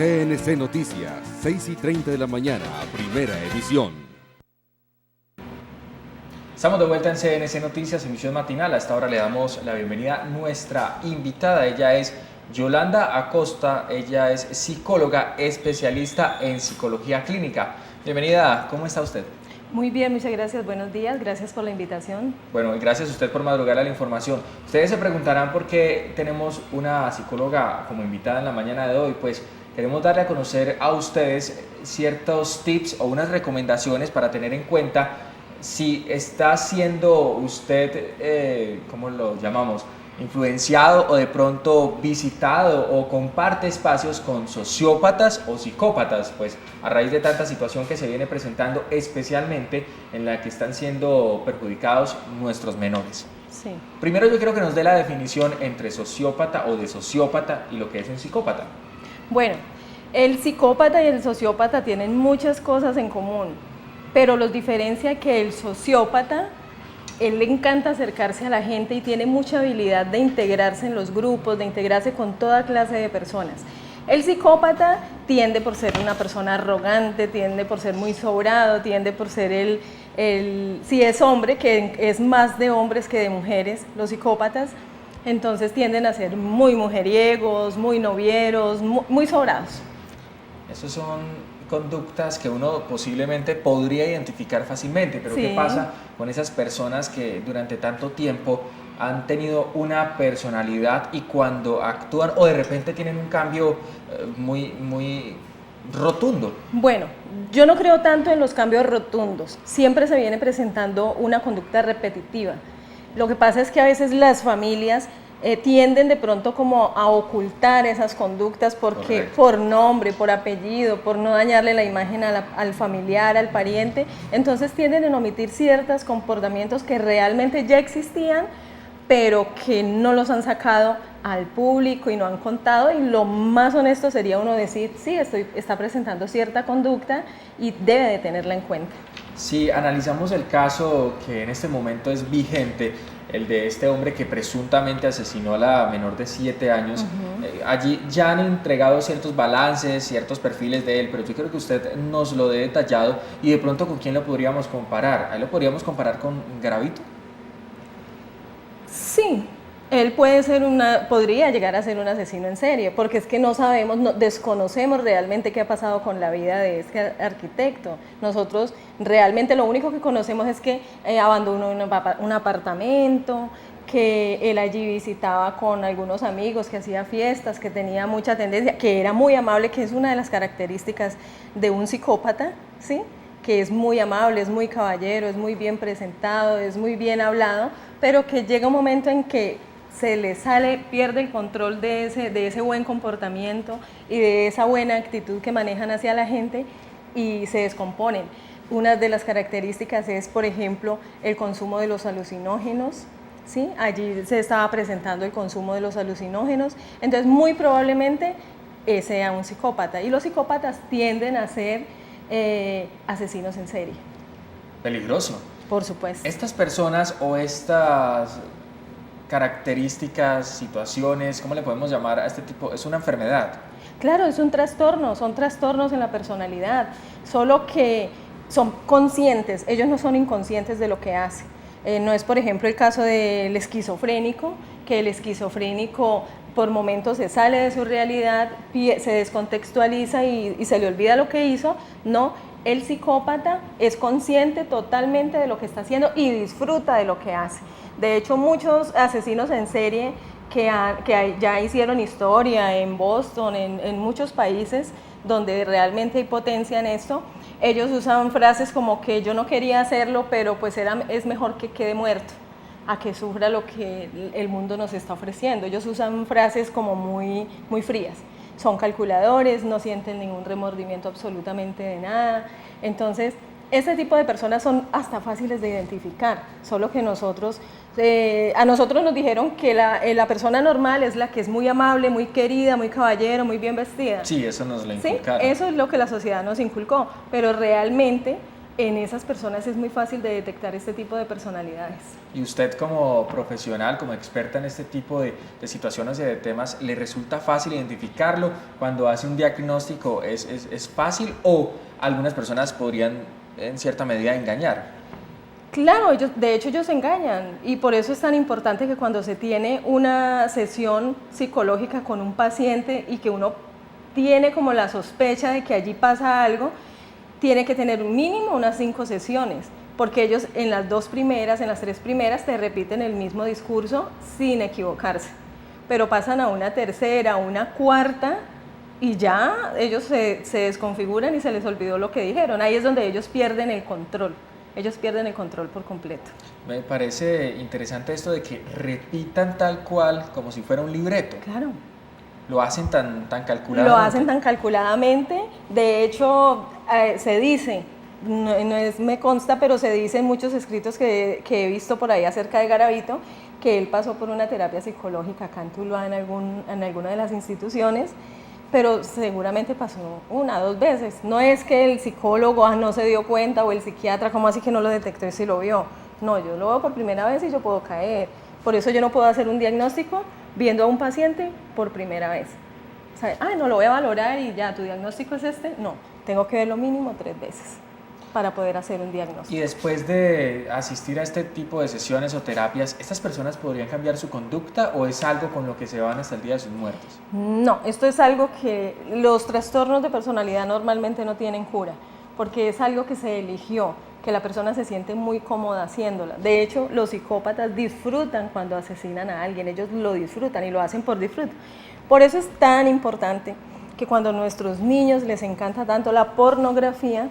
CNC Noticias, 6:30 de la mañana, primera edición. Estamos de vuelta en CNC Noticias, emisión matinal. A esta hora le damos la bienvenida a nuestra invitada. Ella es Yolanda Acosta, ella es psicóloga especialista en psicología clínica. Bienvenida, ¿cómo está usted? Muy bien, muchas gracias, buenos días, gracias por la invitación. Bueno, y gracias a usted por madrugar a la información. Ustedes se preguntarán por qué tenemos una psicóloga como invitada en la mañana de hoy. Pues queremos darle a conocer a ustedes ciertos tips o unas recomendaciones para tener en cuenta si está siendo usted, ¿cómo lo llamamos?, influenciado o de pronto visitado o comparte espacios con sociópatas o psicópatas, pues a raíz de tanta situación que se viene presentando, especialmente en la que están siendo perjudicados nuestros menores. Sí. Primero yo quiero que nos dé la definición entre sociópata o de sociópata y lo que es un psicópata. Bueno, el psicópata y el sociópata tienen muchas cosas en común, pero los diferencia que el sociópata, él le encanta acercarse a la gente y tiene mucha habilidad de integrarse en los grupos, de integrarse con toda clase de personas. El psicópata tiende por ser una persona arrogante, tiende por ser muy sobrado, tiende por ser si es hombre, que es más de hombres que de mujeres, los psicópatas, entonces tienden a ser muy mujeriegos, muy novieros, muy sobrados. Esos son conductas que uno posiblemente podría identificar fácilmente, pero Sí. ¿qué pasa con esas personas que durante tanto tiempo han tenido una personalidad y cuando actúan o de repente tienen un cambio muy rotundo? Bueno, yo no creo tanto en los cambios rotundos, siempre se viene presentando una conducta repetitiva. Lo que pasa es que a veces las familias tienden de pronto como a ocultar esas conductas porque Correcto. por nombre, por apellido, por no dañarle la imagen al familiar, al pariente, entonces tienden a omitir ciertos comportamientos que realmente ya existían, pero que no los han sacado al público y no han contado, y lo más honesto sería uno decir, sí, está presentando cierta conducta y debe de tenerla en cuenta. Si analizamos el caso que en este momento es vigente, el de este hombre que presuntamente asesinó a la menor de 7 años, allí ya han entregado ciertos balances, ciertos perfiles de él, pero yo creo que usted nos lo dé detallado y de pronto con quién lo podríamos comparar. ¿Ahí lo podríamos comparar con Garavito? Sí, él podría llegar a ser un asesino en serie, porque es que no sabemos, desconocemos realmente qué ha pasado con la vida de este arquitecto. Nosotros realmente lo único que conocemos es que abandonó un apartamento, que él allí visitaba con algunos amigos, que hacía fiestas, que tenía mucha tendencia, que era muy amable, que es una de las características de un psicópata, ¿sí?, que es muy amable, es muy caballero, es muy bien presentado, es muy bien hablado, pero que llega un momento en que se le pierde el control de ese buen comportamiento y de esa buena actitud que manejan hacia la gente y se descomponen. Una de las características es, por ejemplo, el consumo de los alucinógenos, ¿sí? Allí se estaba presentando el consumo de los alucinógenos, entonces muy probablemente sea un psicópata, y los psicópatas tienden a ser asesinos en serie. Peligroso. Por supuesto. Estas personas o estas características, situaciones, ¿cómo le podemos llamar a este tipo? Es una enfermedad. Claro, es un trastorno, son trastornos en la personalidad, solo que son conscientes, ellos no son inconscientes de lo que hacen. No es, por ejemplo, el caso del esquizofrénico, que el esquizofrénico por momentos se sale de su realidad, se descontextualiza y se le olvida lo que hizo. No, el psicópata es consciente totalmente de lo que está haciendo y disfruta de lo que hace. De hecho, muchos asesinos en serie que ya hicieron historia en Boston, en muchos países donde realmente hay potencia en esto, ellos usan frases como que yo no quería hacerlo, pero pues es mejor que quede muerto a que sufra lo que el mundo nos está ofreciendo. Ellos usan frases como muy frías. Son calculadores, no sienten ningún remordimiento absolutamente de nada. Entonces, ese tipo de personas son hasta fáciles de identificar, solo que a nosotros nos dijeron que la persona normal es la que es muy amable, muy querida, muy caballero, muy bien vestida. Sí, eso nos lo ¿Sí? inculcaron. Eso es lo que la sociedad nos inculcó, pero realmente en esas personas es muy fácil de detectar este tipo de personalidades. Y usted como profesional, como experta en este tipo de situaciones y de temas, ¿le resulta fácil identificarlo cuando hace un diagnóstico? ¿Es fácil o algunas personas podrían en cierta medida engañar? Claro, de hecho ellos engañan y por eso es tan importante que cuando se tiene una sesión psicológica con un paciente y que uno tiene como la sospecha de que allí pasa algo, tiene que tener un mínimo unas 5 sesiones, porque ellos en las 2 primeras, en las 3 primeras te repiten el mismo discurso sin equivocarse, pero pasan a una tercera, una cuarta y ya ellos se desconfiguran y se les olvidó lo que dijeron. Ahí es donde ellos pierden el control. Ellos pierden el control por completo. Me parece interesante esto de que repitan tal cual como si fuera un libreto. Claro. Lo hacen tan calculadamente. Lo hacen tan calculadamente. De hecho, se dice, me consta, pero se dice en muchos escritos que he visto por ahí acerca de Garavito, que él pasó por una terapia psicológica acá en Tuluá en alguna de las instituciones, pero seguramente pasó 1 o 2 veces. No es que el psicólogo no se dio cuenta o el psiquiatra, ¿cómo así que no lo detectó y sí lo vio? No, yo lo veo por primera vez y yo puedo caer. Por eso yo no puedo hacer un diagnóstico viendo a un paciente por primera vez. O sea, no lo voy a valorar y ya, ¿tu diagnóstico es este? No, tengo que verlo mínimo 3 veces para poder hacer un diagnóstico. Y después de asistir a este tipo de sesiones o terapias, ¿estas personas podrían cambiar su conducta o es algo con lo que se van hasta el día de sus muertes? No, esto es algo que los trastornos de personalidad normalmente no tienen cura, porque es algo que se eligió, que la persona se siente muy cómoda haciéndola. De hecho, los psicópatas disfrutan cuando asesinan a alguien, ellos lo disfrutan y lo hacen por disfrute. Por eso es tan importante que cuando a nuestros niños les encanta tanto la pornografía,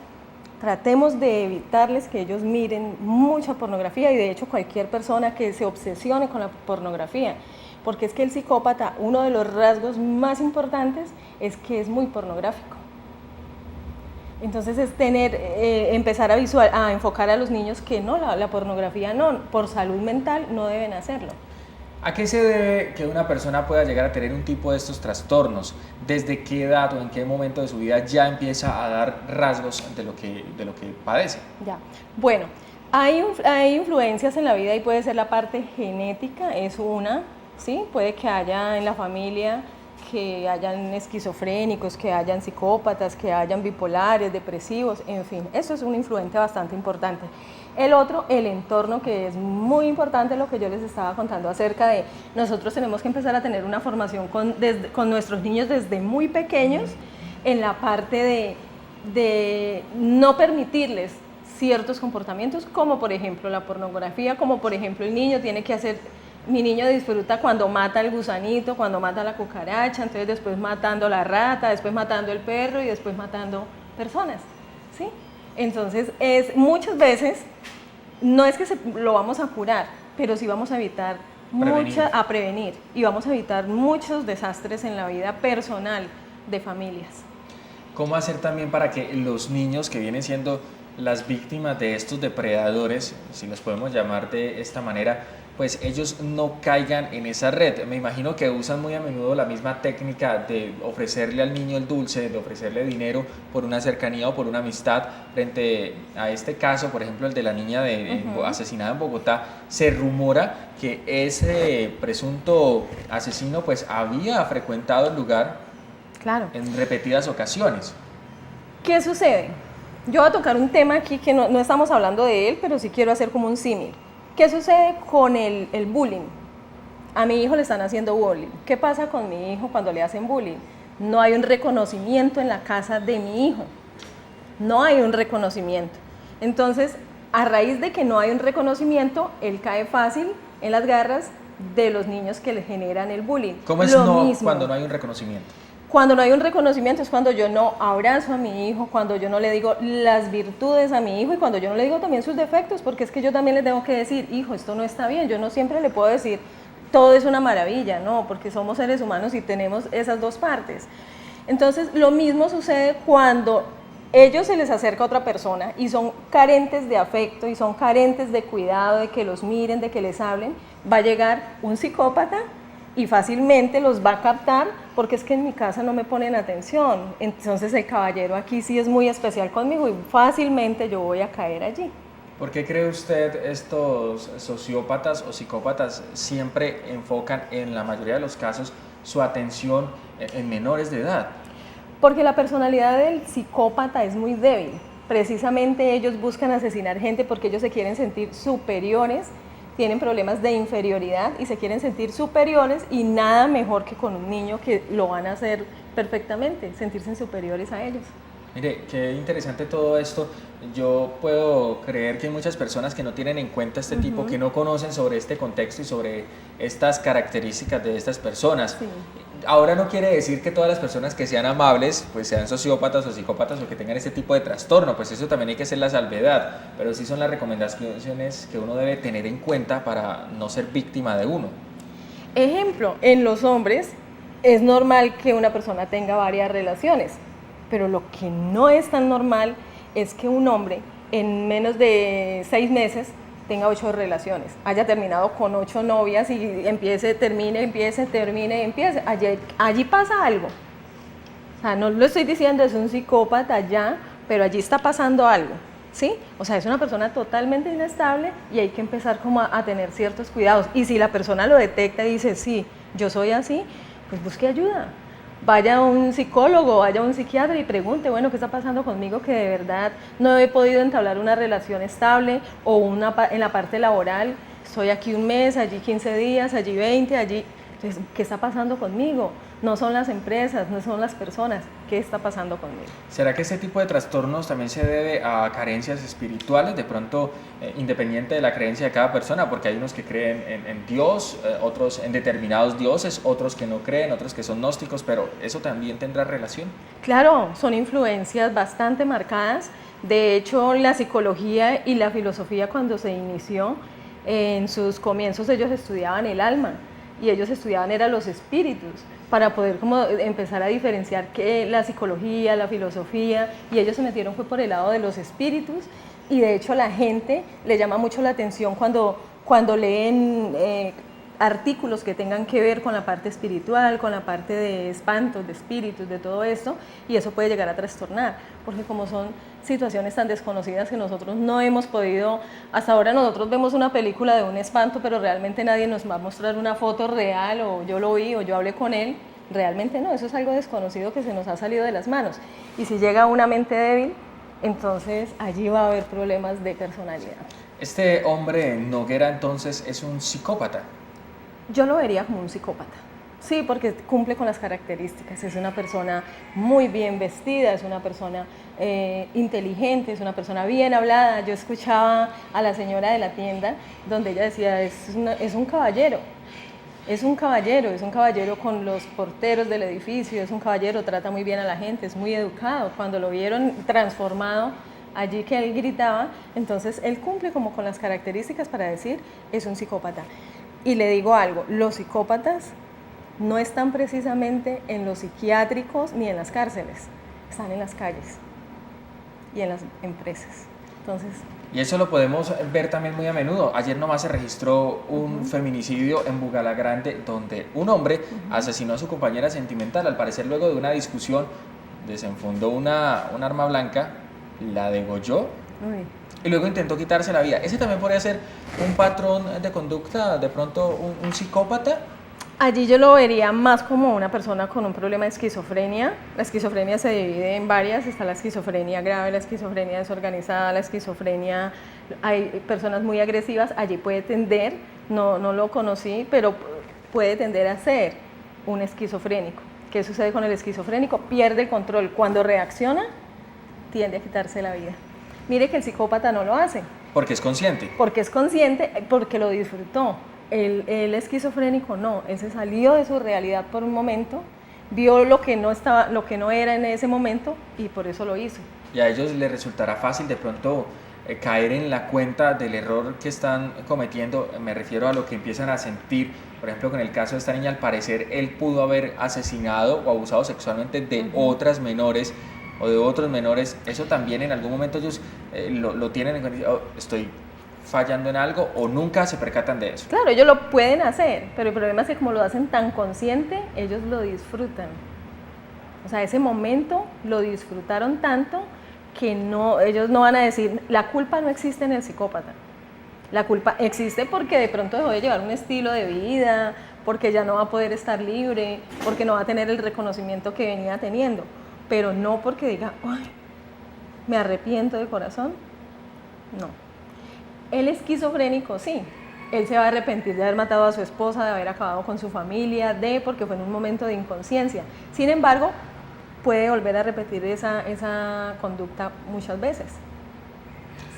tratemos de evitarles que ellos miren mucha pornografía y de hecho cualquier persona que se obsesione con la pornografía, porque es que el psicópata, uno de los rasgos más importantes es que es muy pornográfico. Entonces es empezar a enfocar a los niños que no, la pornografía no, por salud mental no deben hacerlo. ¿A qué se debe que una persona pueda llegar a tener un tipo de estos trastornos? ¿Desde qué edad o en qué momento de su vida ya empieza a dar rasgos de lo que padece? Ya, bueno, hay influencias en la vida y puede ser la parte genética, es una, ¿sí? Puede que haya en la familia que hayan esquizofrénicos, que hayan psicópatas, que hayan bipolares, depresivos, en fin, eso es un influente bastante importante. El otro, el entorno, que es muy importante, lo que yo les estaba contando acerca de nosotros tenemos que empezar a tener una formación con nuestros niños desde muy pequeños en la parte de no permitirles ciertos comportamientos, como por ejemplo la pornografía, como por ejemplo el niño tiene que hacer, mi niño disfruta cuando mata el gusanito, cuando mata la cucaracha, entonces después matando la rata, después matando el perro y después matando personas, ¿sí? Entonces, muchas veces, no es que lo vamos a curar, pero sí vamos a evitar prevenir y vamos a evitar muchos desastres en la vida personal de familias. ¿Cómo hacer también para que los niños que vienen siendo las víctimas de estos depredadores, si los podemos llamar de esta manera, pues ellos no caigan en esa red? Me imagino que usan muy a menudo la misma técnica de ofrecerle al niño el dulce, de ofrecerle dinero por una cercanía o por una amistad. Frente a este caso, por ejemplo, el de la niña asesinada en Bogotá, se rumora que ese presunto asesino pues había frecuentado el lugar, claro, en repetidas ocasiones. ¿Qué sucede? Yo voy a tocar un tema aquí que no estamos hablando de él, pero sí quiero hacer como un símil. ¿Qué sucede con el bullying? A mi hijo le están haciendo bullying. ¿Qué pasa con mi hijo cuando le hacen bullying? No hay un reconocimiento en la casa de mi hijo. No hay un reconocimiento. Entonces, a raíz de que no hay un reconocimiento, él cae fácil en las garras de los niños que le generan el bullying. ¿Cómo es cuando no hay un reconocimiento? Cuando no hay un reconocimiento es cuando yo no abrazo a mi hijo, cuando yo no le digo las virtudes a mi hijo y cuando yo no le digo también sus defectos, porque es que yo también le tengo que decir, hijo, esto no está bien. Yo no siempre le puedo decir, todo es una maravilla, no, porque somos seres humanos y tenemos esas dos partes. Entonces, lo mismo sucede cuando ellos se les acerca a otra persona y son carentes de afecto y son carentes de cuidado, de que los miren, de que les hablen, va a llegar un psicópata y fácilmente los va a captar porque es que en mi casa no me ponen atención. Entonces el caballero aquí sí es muy especial conmigo y fácilmente yo voy a caer allí. ¿Por qué cree usted estos sociópatas o psicópatas siempre enfocan en la mayoría de los casos su atención en menores de edad? Porque la personalidad del psicópata es muy débil. Precisamente ellos buscan asesinar gente porque ellos se quieren sentir superiores, tienen problemas de inferioridad y se quieren sentir superiores y nada mejor que con un niño que lo van a hacer perfectamente, sentirse superiores a ellos. Mire, qué interesante todo esto. Yo puedo creer que hay muchas personas que no tienen en cuenta este tipo, que no conocen sobre este contexto y sobre estas características de estas personas. Sí. Ahora no quiere decir que todas las personas que sean amables, pues sean sociópatas o psicópatas o que tengan este tipo de trastorno, pues eso también hay que hacer la salvedad, pero sí son las recomendaciones que uno debe tener en cuenta para no ser víctima de uno. Ejemplo, en los hombres es normal que una persona tenga varias relaciones, pero lo que no es tan normal es que un hombre en menos de 6 meses tenga 8 relaciones, haya terminado con 8 novias y termine. Allí pasa algo. O sea, no lo estoy diciendo, es un psicópata ya, pero allí está pasando algo, ¿sí? O sea, es una persona totalmente inestable y hay que empezar como a tener ciertos cuidados. Y si la persona lo detecta y dice, sí, yo soy así, pues busque ayuda. Vaya a un psicólogo, vaya a un psiquiatra y pregunte, bueno, ¿qué está pasando conmigo? Que de verdad no he podido entablar una relación estable o en la parte laboral, estoy aquí un mes, allí 15 días, allí 20, allí... Entonces, ¿qué está pasando conmigo? No son las empresas, no son las personas, ¿qué está pasando conmigo? ¿Será que este tipo de trastornos también se debe a carencias espirituales, de pronto independiente de la creencia de cada persona? Porque hay unos que creen en Dios, otros en determinados dioses, otros que no creen, otros que son gnósticos, pero ¿eso también tendrá relación? Claro, son influencias bastante marcadas. De hecho, la psicología y la filosofía cuando se inició, en sus comienzos ellos estudiaban el alma y ellos estudiaban eran los espíritus para poder como empezar a diferenciar que la psicología, la filosofía, y ellos se metieron fue por el lado de los espíritus y de hecho a la gente le llama mucho la atención cuando leen artículos que tengan que ver con la parte espiritual, con la parte de espantos, de espíritus, de todo esto, y eso puede llegar a trastornar, porque como son situaciones tan desconocidas que nosotros no hemos podido, hasta ahora nosotros vemos una película de un espanto, pero realmente nadie nos va a mostrar una foto real, o yo lo vi, o yo hablé con él, realmente no, eso es algo desconocido que se nos ha salido de las manos, y si llega una mente débil, entonces allí va a haber problemas de personalidad. Este hombre Noguera entonces es un psicópata. Yo lo vería como un psicópata, sí, porque cumple con las características, es una persona muy bien vestida, es una persona inteligente, es una persona bien hablada. Yo escuchaba a la señora de la tienda donde ella decía, es un caballero, es un caballero con los porteros del edificio, es un caballero, trata muy bien a la gente, es muy educado. Cuando lo vieron transformado, allí que él gritaba, entonces él cumple como con las características para decir, es un psicópata. Y le digo algo, los psicópatas no están precisamente en los psiquiátricos ni en las cárceles, están en las calles y en las empresas. Entonces, y eso lo podemos ver también muy a menudo. Ayer nomás se registró un feminicidio en Bugalagrande donde un hombre asesinó a su compañera sentimental. Al parecer, luego de una discusión, desenfundó un arma blanca, la degolló. uy. Y luego intentó quitarse la vida. ¿Ese también podría ser un patrón de conducta, de pronto un psicópata? Allí yo lo vería más como una persona con un problema de esquizofrenia. La esquizofrenia se divide en varias, está la esquizofrenia grave, la esquizofrenia desorganizada, la esquizofrenia, hay personas muy agresivas, allí puede tender, no lo conocí, pero puede tender a ser un esquizofrénico. ¿Qué sucede con el esquizofrénico? Pierde el control, cuando reacciona tiende a quitarse la vida. Mire que el psicópata no lo hace. Porque es consciente. Porque es consciente, porque lo disfrutó. El esquizofrénico no, él se salió de su realidad por un momento, vio lo que no era en ese momento y por eso lo hizo. Y a ellos les resultará fácil de pronto caer en la cuenta del error que están cometiendo. Me refiero a lo que empiezan a sentir. Por ejemplo, con el caso de esta niña, al parecer él pudo haber asesinado o abusado sexualmente de otras menores o de otros menores. Eso también en algún momento ellos lo tienen en cuenta. Oh, estoy fallando en algo o nunca se percatan de eso? Claro, ellos lo pueden hacer, pero el problema es que como lo hacen tan consciente, ellos lo disfrutan. O sea, ese momento lo disfrutaron tanto que no, ellos no van a decir, la culpa no existe en el psicópata. La culpa existe porque de pronto dejó de llevar un estilo de vida, porque ya no va a poder estar libre, porque no va a tener el reconocimiento que venía teniendo, pero no porque diga, ay, me arrepiento de corazón. No. El esquizofrénico sí, él se va a arrepentir de haber matado a su esposa, de haber acabado con su familia, porque fue en un momento de inconsciencia. Sin embargo, puede volver a repetir esa conducta muchas veces,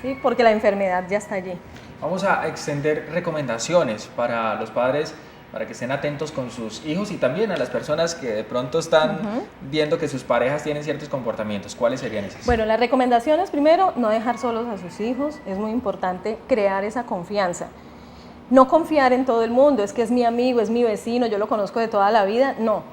¿sí? Porque la enfermedad ya está allí. Vamos a extender recomendaciones para los padres, para que estén atentos con sus hijos y también a las personas que de pronto están viendo que sus parejas tienen ciertos comportamientos. ¿Cuáles serían esas? Bueno, las recomendaciones, primero, no dejar solos a sus hijos. Es muy importante crear esa confianza. No confiar en todo el mundo, es que es mi amigo, es mi vecino, yo lo conozco de toda la vida. No,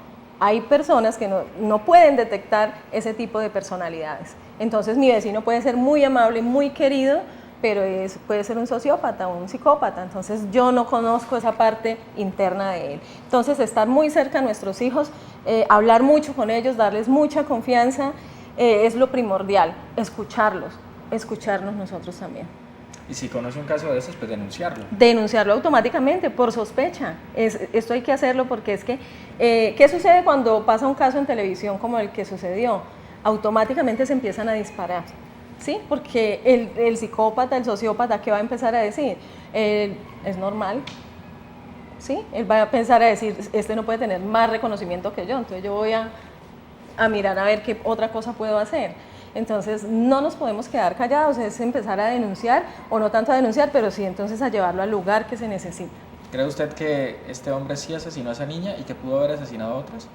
hay personas que no pueden detectar ese tipo de personalidades. Entonces mi vecino puede ser muy amable, muy querido, pero puede ser un sociópata o un psicópata, entonces yo no conozco esa parte interna de él. Entonces estar muy cerca a nuestros hijos, hablar mucho con ellos, darles mucha confianza, es lo primordial, escucharnos nosotros también. Y si conoce un caso de esos, pues denunciarlo. Denunciarlo automáticamente, por sospecha. Esto hay que hacerlo porque es que, ¿qué sucede cuando pasa un caso en televisión como el que sucedió? Automáticamente se empiezan a disparar. ¿Sí? Porque el psicópata, el sociópata, ¿qué va a empezar a decir? Es normal, ¿sí? Él va a pensar a decir, este no puede tener más reconocimiento que yo, entonces yo voy a mirar a ver qué otra cosa puedo hacer. Entonces no nos podemos quedar callados, es empezar a denunciar, o no tanto a denunciar, pero sí entonces a llevarlo al lugar que se necesita. ¿Cree usted que este hombre sí asesinó a esa niña y que pudo haber asesinado a otras?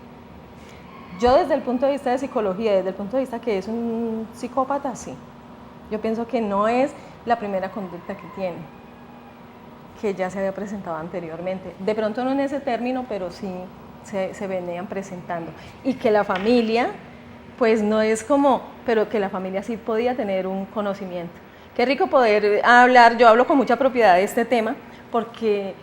Yo desde el punto de vista de psicología, desde el punto de vista que es un psicópata, sí. Yo pienso que no es la primera conducta que tiene, que ya se había presentado anteriormente. De pronto no en ese término, pero sí se venían presentando. Y que la familia, pues no es como, pero que la familia sí podía tener un conocimiento. Qué rico poder hablar, yo hablo con mucha propiedad de este tema, porque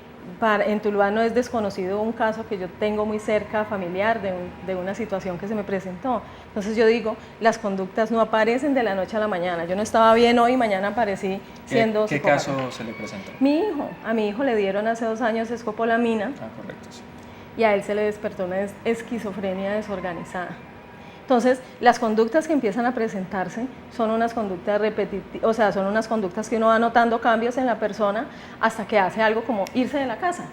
en Tuluá no es desconocido un caso que yo tengo muy cerca, familiar, de una situación que se me presentó. Entonces yo digo, las conductas no aparecen de la noche a la mañana. Yo no estaba bien hoy, mañana aparecí siendo ¿Qué psicópata. caso se le presentó? A mi hijo le dieron hace 2 años escopolamina. Ah, correcto, sí. Y a él se le despertó una esquizofrenia desorganizada. Entonces, las conductas que empiezan a presentarse son unas conductas repetitivas, o sea, son unas conductas que uno va notando cambios en la persona hasta que hace algo como irse de la casa,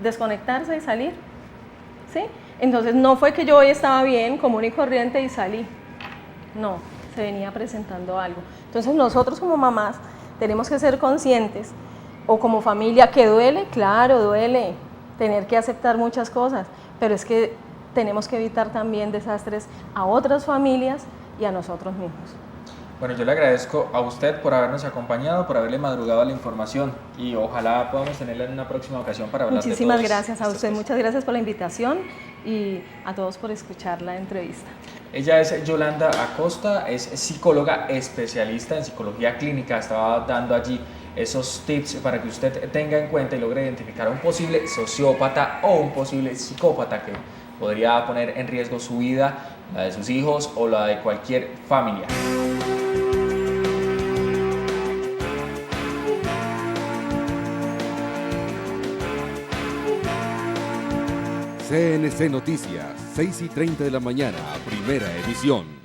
desconectarse y salir, ¿sí? Entonces, no fue que yo hoy estaba bien, común y corriente y salí, no, se venía presentando algo. Entonces, nosotros como mamás tenemos que ser conscientes, o como familia, que duele, claro, duele, tener que aceptar muchas cosas, pero es que tenemos que evitar también desastres a otras familias y a nosotros mismos. Bueno, yo le agradezco a usted por habernos acompañado, por haberle madrugado la información y ojalá podamos tenerla en una próxima ocasión para hablar Muchísimas de gracias a usted, temas. muchas gracias por la invitación y a todos por escuchar la entrevista. Ella es Yolanda Acosta, es psicóloga especialista en psicología clínica, estaba dando allí esos tips para que usted tenga en cuenta y logre identificar a un posible sociópata o un posible psicópata que podría poner en riesgo su vida, la de sus hijos o la de cualquier familia. CNC Noticias, 6:30 de la mañana, primera edición.